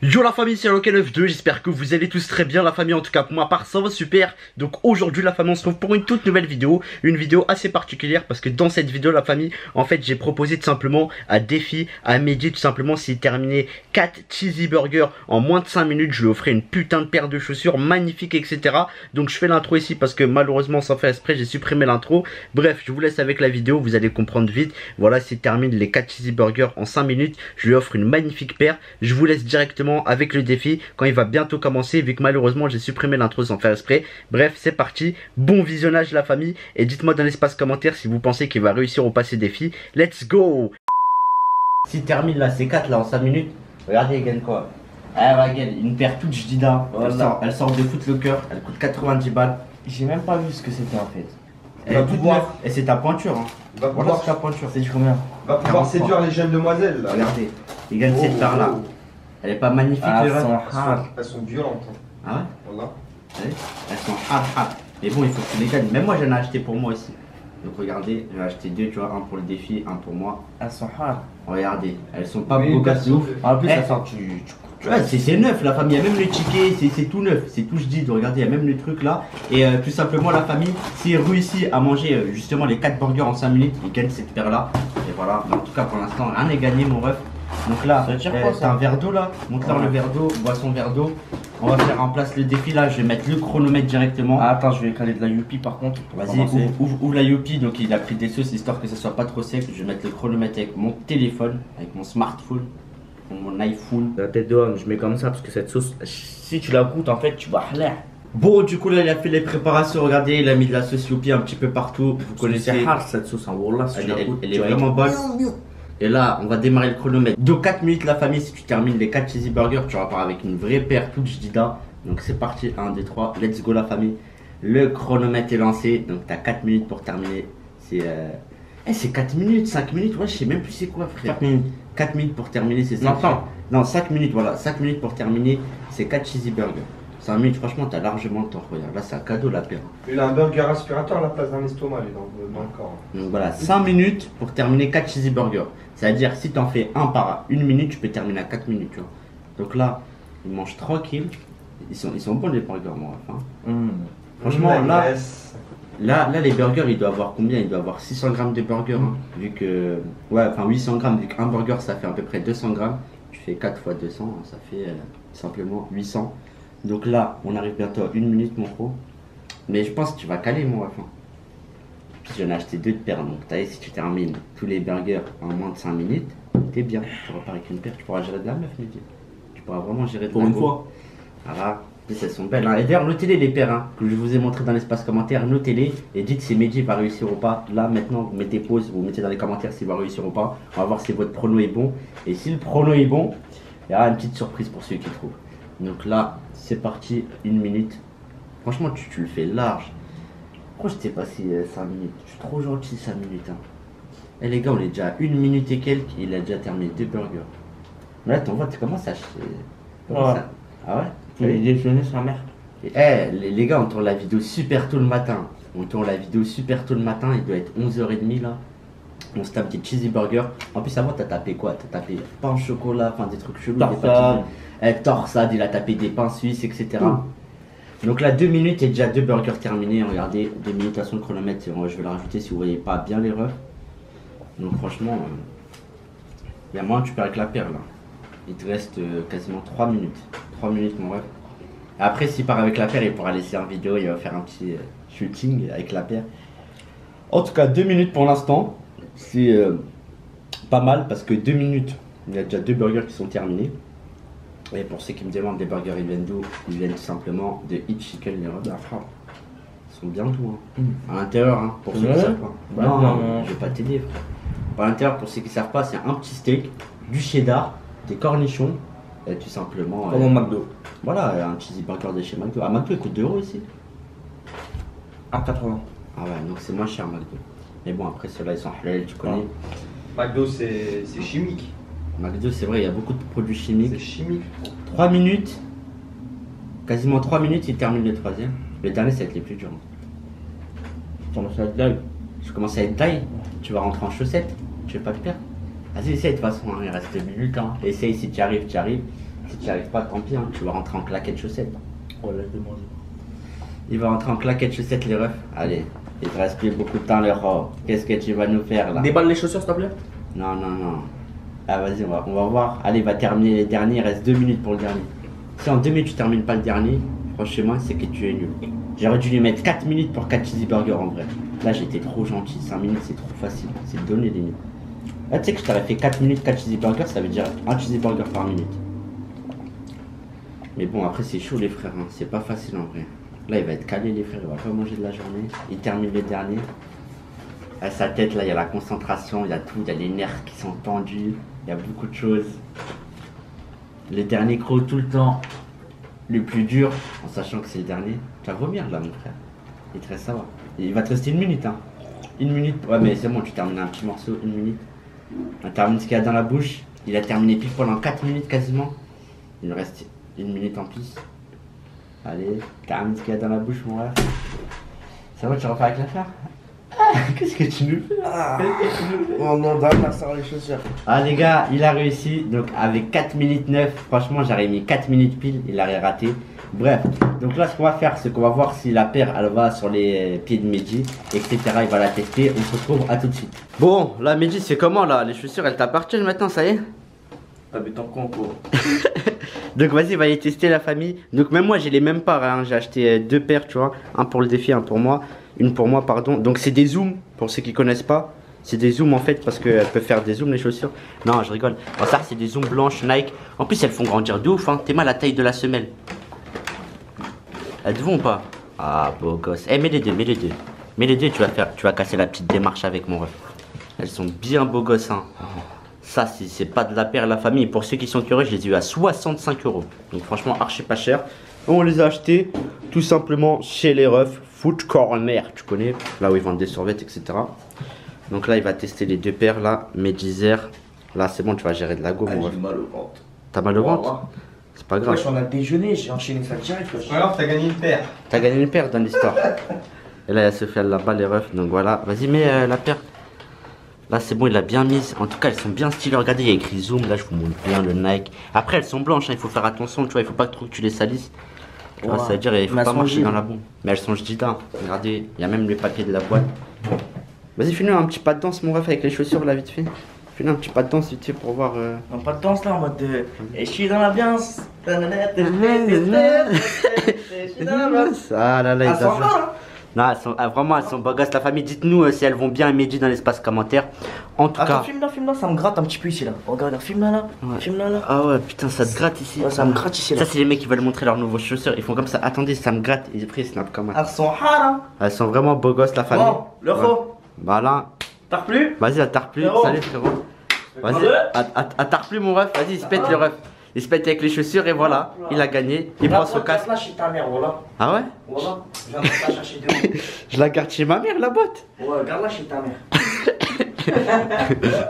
Yo la famille, c'est Local92, j'espère que vous allez tous très bien la famille, en tout cas pour ma part ça va super. Donc aujourd'hui la famille on se retrouve pour une toute nouvelle vidéo, une vidéo assez particulière parce que dans cette vidéo la famille, en fait j'ai proposé tout simplement un défi à Mehdi, tout simplement s'il terminait 4 cheesy burgers en moins de 5 minutes, je lui offrais une putain de paire de chaussures magnifique etc. Donc je fais l'intro ici parce que malheureusement sans faire exprès j'ai supprimé l'intro. Bref, je vous laisse avec la vidéo, vous allez comprendre vite. Voilà, s'il termine les 4 cheesy burgers en 5 minutes, je lui offre une magnifique paire. Je vous laisse directement avec le défi quand il va bientôt commencer, vu que malheureusement j'ai supprimé l'intro sans faire exprès. Bref, c'est parti, bon visionnage la famille, et dites-moi dans l'espace commentaire si vous pensez qu'il va réussir au passé défi. Let's go. S'il termine là ces 4 là en 5 minutes, regardez il gagne quoi. Elle va gagner une paire toute jdida, voilà. Elle sort de Foot Locker, elle coûte 90 balles. J'ai même pas vu ce que c'était en fait. Elle est toute neuve, et c'est ta pointure hein. Va pouvoir, ta pointure. C'est du combien? va pouvoir séduire les jeunes demoiselles là. Regardez, il gagne cette paire là. Elle est pas magnifique les elles sont refs. hard. Elles sont violentes. Hein. Ah ouais. Voilà. Elles sont hard. Mais bon, il faut que tu les gagnes. Même moi, j'en ai acheté pour moi aussi. Donc regardez, j'ai acheté 2, tu vois, un pour le défi, un pour moi. Elles sont hard. Regardez, elles sont pas Oui, beaux gosses de ouf. En plus, Eh, elles sont. Tu vois, c'est neuf la famille, il y a même les tickets, c'est tout neuf, c'est tout je dis, regardez, il y a même le truc là. Et tout simplement la famille, s'il réussit à manger justement les 4 burgers en 5 minutes, il gagne cette paire là. Et voilà, mais en tout cas pour l'instant, rien n'est gagné mon ref. Donc là, c'est un verre d'eau là, montre-leur le verre d'eau, bois son verre d'eau. On va faire en place le défi là, je vais mettre le chronomètre directement. Ah, attends, je vais caler de la Youpi par contre. Vas-y, ouvre la Youpi, donc il a pris des sauces histoire que ça soit pas trop sec. Je vais mettre le chronomètre avec mon téléphone, avec mon smartphone, mon iPhone. La tête de homme, je mets comme ça parce que cette sauce, si tu la goûtes en fait, tu vas l'air. Bon, du coup là il a fait les préparations, regardez, il a mis de la sauce Youpi un petit peu partout. Vous connaissez, C'est hard cette sauce en Wallah, si tu la goûtes. elle est vraiment bonne. Et là, on va démarrer le chronomètre. Donc 4 minutes la famille, si tu termines les 4 cheesy burgers, tu repars avec une vraie paire toute jdida. Donc c'est parti, 1, 2, 3, let's go la famille. Le chronomètre est lancé, donc tu as 4 minutes pour terminer. C'est 4 minutes, 5 minutes, ouais je sais même plus c'est quoi frère. 4 minutes. 4 minutes pour terminer, c'est ça. Non, 5 minutes, voilà, 5 minutes pour terminer, c'est 4 cheesy burgers. 5 minutes, franchement, t'as largement le temps, regarde. Là, c'est un cadeau la paire. Il a un burger aspirateur à la place d'un estomac, lui, dans le corps. Donc voilà, 5 minutes pour terminer 4 cheesy burgers. C'est-à-dire, si t'en fais un par 1 minute, tu peux terminer à 4 minutes, tu vois. Donc là, ils mangent tranquille. Ils sont bons les burgers, moi. Hein. Franchement, là, les burgers, il doit avoir combien? Il doit avoir 600 grammes de burger. Hein, vu que. Ouais, enfin 800 grammes, vu qu'un burger, ça fait à peu près 200 grammes. Tu fais 4 fois 200, ça fait simplement 800. Donc là, on arrive bientôt à 1 minute, mon pro. Mais je pense que tu vas caler, mon ref. Puis j'en ai acheté 2 de paires. Donc, t'as vu, si tu termines tous les burgers en moins de 5 minutes, t'es bien. Tu repars avec une paire. Tu pourras gérer de la meuf, Mehdi. Tu pourras vraiment gérer de la meuf. Pour une fois. Voilà. Elles sont belles. Hein. Et d'ailleurs, notez-les les paires hein, que je vous ai montré dans l'espace commentaire. Notez-les et dites si Mehdi va réussir ou pas. Là, maintenant, vous mettez pause. Vous mettez dans les commentaires s'il va réussir ou pas. On va voir si votre prono est bon. Et si le prono est bon, il y aura une petite surprise pour ceux qui trouvent. Donc là, c'est parti, 1 minute. Franchement, tu le fais large. Pourquoi je t'ai passé 5 minutes? Je suis trop gentil 5 minutes. Hein. Et les gars, on est déjà à 1 minute et quelques. Il a déjà terminé 2 burgers. Mais là, t'en vois, tu commences à acheter. Ah ouais? Tu les déjeuner sa mère. Les gars, on tourne la vidéo super tôt le matin. Il doit être 11h30 là. On se tape des cheesy burgers. En plus, avant, t'as tapé quoi? T'as tapé pain au chocolat, enfin des trucs chelous. Torsade, il a tapé des pains suisses, etc. Donc là, 2 minutes et déjà 2 burgers terminés. Regardez, 2 minutes, de toute façon, le chronomètre, je vais le rajouter si vous voyez pas bien les refs. Donc franchement, il y a moins tu perds avec la paire là. Il te reste quasiment 3 minutes. 3 minutes, mon ref. Après, s'il part avec la paire, il pourra laisser en vidéo, il va faire un petit shooting avec la paire. En tout cas, 2 minutes pour l'instant. C'est pas mal parce que 2 minutes, il y a déjà 2 burgers qui sont terminés. Et pour ceux qui me demandent des burgers, ils viennent d'où? Ils viennent tout simplement de Hit Chicken, les refs. Ils sont bien doux. Hein. À l'intérieur, hein, pour ceux qui savent pas. Non, je vais pas t'aider, frère. À l'intérieur, pour ceux qui savent pas, c'est un petit steak, du cheddar, des cornichons, et tout simplement. Comme au McDo. Voilà, un cheesy burger de chez McDo. Ah, McDo, il coûte 2 € ici. 1,80. Ah ouais, donc c'est moins cher McDo. Mais bon, après ceux-là, ils sont halal, tu connais. McDo, c'est chimique. McDo, c'est vrai, il y a beaucoup de produits chimiques. C'est chimique. 3 minutes, quasiment 3 minutes, il termine le 3e. Le dernier, ça va être les plus durs. Je commence à être dingue. Je commence à être taille. Tu vas rentrer en chaussettes. Tu veux pas te perdre. Vas-y, essaye de toute façon, hein, il reste 2 minutes. Hein. Essaye, si tu arrives, tu arrives. Si tu n'y arrives pas, tant pis, hein, tu vas rentrer en claquettes chaussettes. Oh là, je demande. Il va rentrer en claquettes chaussettes, les refs. Allez, il te reste plus beaucoup de temps, les refs. Qu'est-ce que tu vas nous faire là? Déballe les chaussures, s'il te plaît. Non, non, non. Ah, vas-y, on va voir. Allez, il va terminer les derniers. Il reste 2 minutes pour le dernier. Si en 2 minutes tu termines pas le dernier, franchement, c'est que tu es nul. J'aurais dû lui mettre 4 minutes pour 4 cheeseburgers en vrai. Là, j'étais trop gentil. 5 minutes, c'est trop facile. C'est donner les minutes. Là, tu sais que je t'aurais fait 4 minutes, 4 cheeseburgers, ça veut dire 1 cheeseburger par minute. Mais bon, après, c'est chaud, les frères. Hein. C'est pas facile en vrai. Là, il va être calé, les frères. Il va pas manger de la journée. Il termine le dernier. À sa tête, là, il y a la concentration, il y a tout. Il y a les nerfs qui sont tendus. Il y a beaucoup de choses. Le dernier croc tout le temps. Le plus dur, en sachant que c'est le dernier. Tu vas vomir là, mon frère. Il te reste ça va. Il va te rester 1 minute, hein. 1 minute. Ouais, mais c'est bon, tu termines un petit morceau, 1 minute. On termine ce qu'il y a dans la bouche. Il a terminé pile pendant 4 minutes quasiment. Il nous reste 1 minute en plus. Allez, termine ce qu'il y a dans la bouche, mon rêve. Ça va, tu refais avec l'affaire? Qu'est-ce que tu nous fais? Oh non, là, ça va les chaussures. Ah les gars, il a réussi. Donc avec 4 minutes 9, franchement j'aurais mis 4 minutes pile, il aurait raté. Bref, donc là ce qu'on va faire, c'est qu'on va voir si la paire elle va sur les pieds de Mehdi, etc. Il va la tester, on se retrouve à tout de suite. Bon, là Mehdi c'est comment là? Les chaussures elles t'appartiennent maintenant, ça y est? Ah mais t'en prends quoi? Donc vas-y, va y tester la famille. Donc même moi j'ai les mêmes paires, hein. J'ai acheté 2 paires, tu vois. Un pour le défi, un pour moi. Une pour moi, pardon. Donc c'est des zooms, pour ceux qui connaissent pas. C'est des zooms en fait, parce qu'elles peuvent faire des zooms les chaussures. Non, je rigole. Bon, ça c'est des zooms blanches Nike. En plus elles font grandir de ouf, hein. T'es mal à la taille de la semelle. Elles te vont ou pas? Ah beau gosse. Eh, mets les deux, mets les deux. Mets les deux, tu vas casser la petite démarche avec mon ref. Elles sont bien beaux gosses, hein. Ça, c'est pas de la paire la famille. Pour ceux qui sont curieux, je les ai eu à 65 €. Donc franchement, archi pas cher. On les a achetés tout simplement chez les refs Foot Corner. Tu connais, là où ils vendent des survêtements, etc. Donc là, il va tester les 2 paires là. Medizer. Là, c'est bon, tu vas gérer de la gomme. Ah, j'ai mal au ventre. T'as mal au ventre? C'est pas grave. Moi, on a déjeuné, j'ai enchaîné ça direct. Alors, t'as gagné une paire. T'as gagné une paire dans l'histoire. Et là, il y a Sofiane là-bas, les refs. Donc voilà, vas-y, mets la paire. Là c'est bon, il a bien mis. En tout cas elles sont bien stylées. Regardez, il y a écrit Zoom. Là je vous montre bien le Nike. Après elles sont blanches, hein, il faut faire attention. Tu vois, il faut pas trop que tu les salisses. Tu vois, ça veut dire il faut pas marcher dans la boue. Mais elles sont jdidas. Regardez, il y a même les papiers de la boîte. Vas-y, fais-nous un petit pas de danse mon ref avec les chaussures là vite fait. Fais-nous un petit pas de danse vite fait pour voir. Non, pas de danse là en mode de... Et je suis dans l'ambiance. Ah là là, ils ont... Non, vraiment, elles sont beaux gosses la famille. Dites-nous si elles vont bien et Mehdi dans l'espace commentaire. En tout cas. Filme là, ça me gratte un petit peu ici là. Regarde, filme là. Ouais. Filme là. Ah ouais, putain, ça te gratte ici. Ouais, ça me gratte ici là. Ça, c'est les mecs qui veulent montrer leurs nouveaux chaussures. Ils font comme ça. Attendez, ça me gratte. Ils prennent snap comme ça. Elles sont rares. Elles sont vraiment beaux gosses la famille. Bon, le ro. Voilà. T'as replu? Vas-y, à t'as replu. Salut frérot. Vas-y, à t'as replu mon ref. Vas-y, il se pète le ref. Il se pète avec les chaussures et voilà, il a gagné. Il prend son casque. Là chez ta mère, voilà. Ah ouais? Voilà. Je viens de la chercher de Je la garde chez ma mère, la boîte. Ouais, garde-la chez ta mère.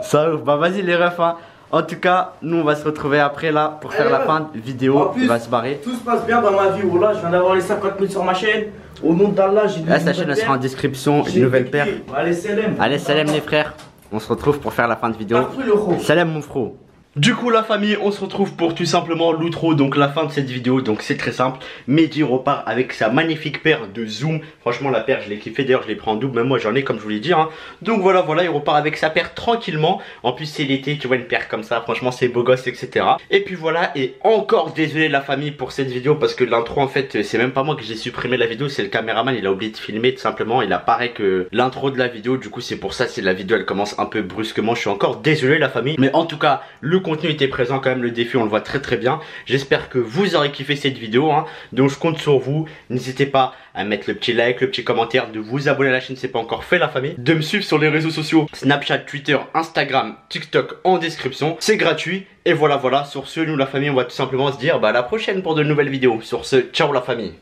Ça ouf. Bah vas-y les refs, hein. En tout cas, nous on va se retrouver après là pour faire la fin de vidéo. Il va se barrer. Tout se passe bien dans ma vie. Voilà, je viens d'avoir les 50 000 sur ma chaîne. Au nom d'Allah, j'ai Là, sa chaîne elle sera en description. Une nouvelle paire. Allez, salam. Allez, salam les frères. On se retrouve pour faire la fin de vidéo. Salam mon frérot. Du coup la famille, on se retrouve pour tout simplement l'outro, donc la fin de cette vidéo. Donc c'est très simple, Mehdi repart avec sa magnifique paire de Zoom. Franchement la paire je l'ai kiffé, d'ailleurs je l'ai pris en double, même moi j'en ai comme je vous l'ai dit, hein. Donc voilà, il repart avec sa paire tranquillement. En plus c'est l'été, tu vois une paire comme ça, franchement c'est beau gosse, etc. Et puis voilà, et encore désolé la famille pour cette vidéo, parce que l'intro en fait c'est même pas moi que j'ai supprimé la vidéo, c'est le caméraman, il a oublié de filmer tout simplement. Il apparaît que l'intro de la vidéo, du coup c'est pour ça si la vidéo elle commence un peu brusquement. Je suis encore désolé la famille, mais en tout cas le contenu était présent quand même, le défi on le voit très bien. J'espère que vous aurez kiffé cette vidéo, hein. Donc je compte sur vous. N'hésitez pas à mettre le petit like, le petit commentaire, de vous abonner à la chaîne si c'est pas encore fait la famille, de me suivre sur les réseaux sociaux Snapchat, Twitter, Instagram, TikTok en description, c'est gratuit. Et voilà, sur ce nous la famille on va tout simplement se dire bah à la prochaine pour de nouvelles vidéos. Sur ce, ciao la famille.